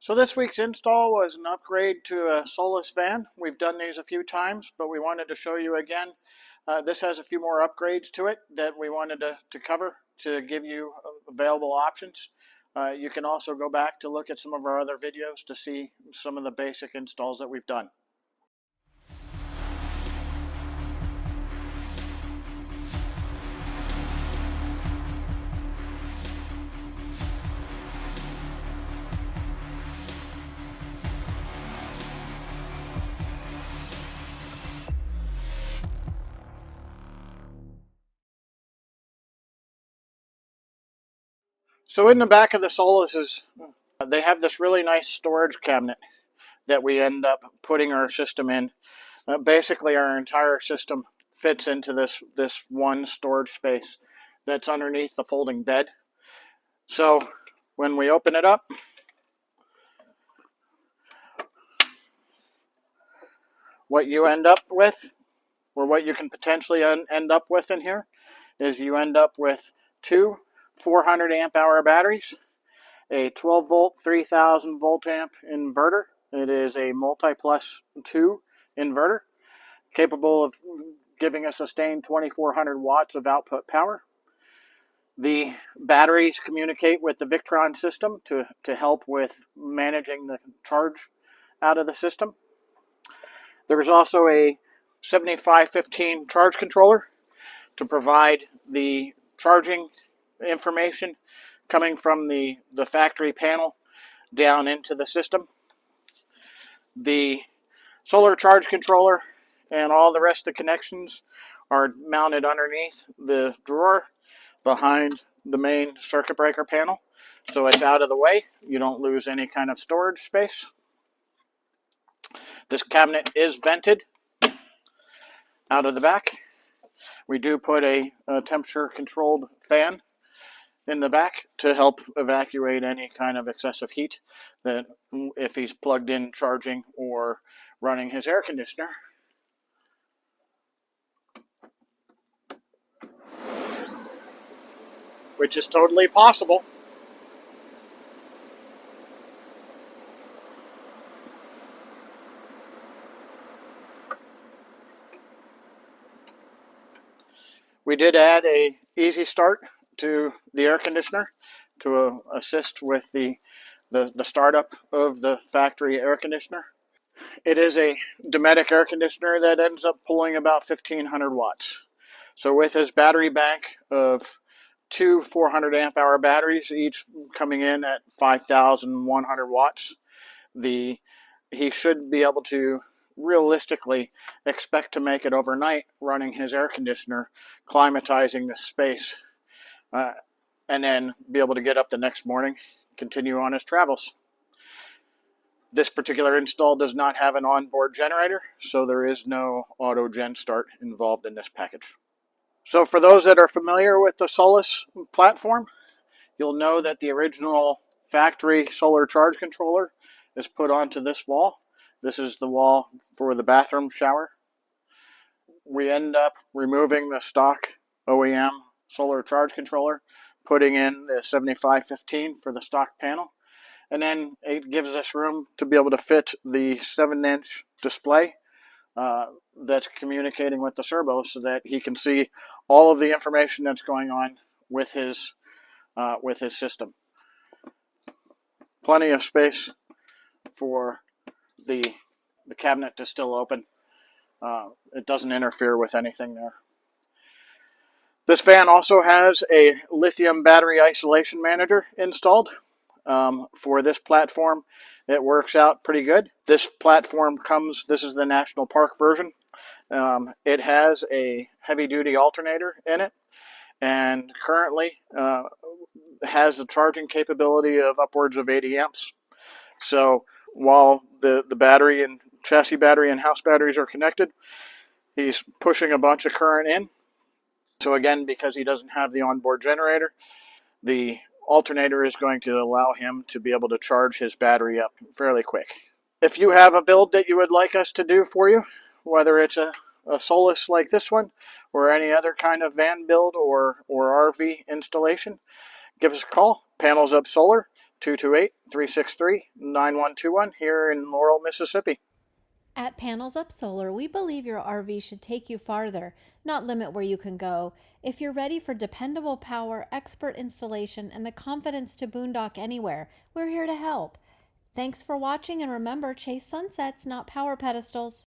So this week's install was an upgrade to a Solis van. We've done these a few times, but we wanted to show you again. This has a few more upgrades to it that we wanted to cover to give you available options. You can also go back to look at some of our other videos to see some of the basic installs that we've done. So in the back of the Solis, they have this really nice storage cabinet that we end up putting our system in. Basically, our entire system fits into this one storage space that's underneath the folding bed. So when we open it up, what you end up with, or what you can potentially end up with in here, is you end up with two 400 amp hour batteries, a 12 volt 3000 volt amp inverter. It is a multi-plus 2 inverter capable of giving a sustained 2400 watts of output power. The batteries communicate with the Victron system to help with managing the charge out of the system. There is also a 7515 charge controller to provide the charging information coming from the factory panel down into the system. The solar charge controller and all the rest of the connections are mounted underneath the drawer behind the main circuit breaker panel, so it's out of the way. You don't lose any kind of storage space. This cabinet is vented out of the back. We do put a temperature controlled fan in the back to help evacuate any kind of excessive heat that if he's plugged in charging or running his air conditioner. Which is totally possible. We did add a easy start to the air conditioner to assist with the startup of the factory air conditioner. It is a Dometic air conditioner that ends up pulling about 1500 watts. So with his battery bank of two 400 amp hour batteries, each coming in at 5100 watts, he should be able to realistically expect to make it overnight running his air conditioner, climatizing the space, and then be able to get up the next morning, continue on his travels. This particular install does not have an onboard generator, so there is no auto gen start involved in this package. So for those that are familiar with the Solis platform, you'll know that the original factory solar charge controller is put onto this wall. This is the wall for the bathroom shower. We end up removing the stock OEM solar charge controller, putting in the 7515 for the stock panel, and then it gives us room to be able to fit the 7-inch display that's communicating with the servo so that he can see all of the information that's going on with his system. Plenty of space for the cabinet to still open. It doesn't interfere with anything there. This van also has a lithium battery isolation manager installed. For this platform, it works out pretty good. This platform this is the National Park version. It has a heavy-duty alternator in it, and currently has a charging capability of upwards of 80 amps. So while the battery and chassis battery and house batteries are connected, he's pushing a bunch of current in. So again, because he doesn't have the onboard generator, the alternator is going to allow him to be able to charge his battery up fairly quick. If you have a build that you would like us to do for you, whether it's a Solis like this one or any other kind of van build or RV installation, give us a call. Panels Up Solar, 228-363-9121 here in Laurel, Mississippi. At Panels Up Solar, we believe your RV should take you farther, not limit where you can go. If you're ready for dependable power, expert installation, and the confidence to boondock anywhere, we're here to help. Thanks for watching, and remember, chase sunsets, not power pedestals.